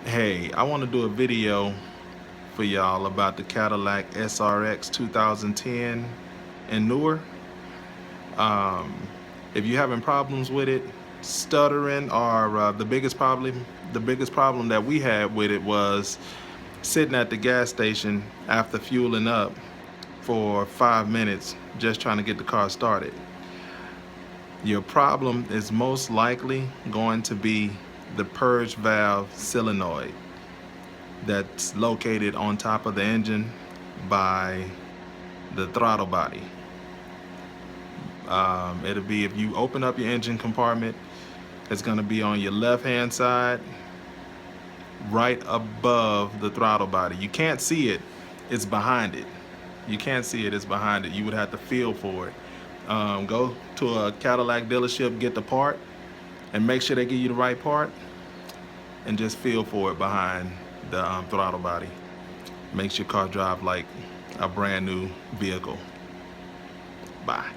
Hey, I want to do a video for y'all about the Cadillac SRX 2010 and newer. Um, if you're having problems with it, stuttering, or the biggest problem that we had with it was sitting at the gas station after fueling up for 5 minutes just trying to get the car started. Your problem is most likely going to be the purge valve solenoid that's located on top of the engine by the throttle body. It'll be, if you open up your engine compartment, it's going to be on your left hand side right above the throttle body. You can't see it, it's behind it. You can't see it, it's behind it. You would have to feel for it. Go to a Cadillac dealership, get the part, and make sure they give you the right part, and just feel for it behind the throttle body. Makes your car drive like a brand new vehicle. Bye.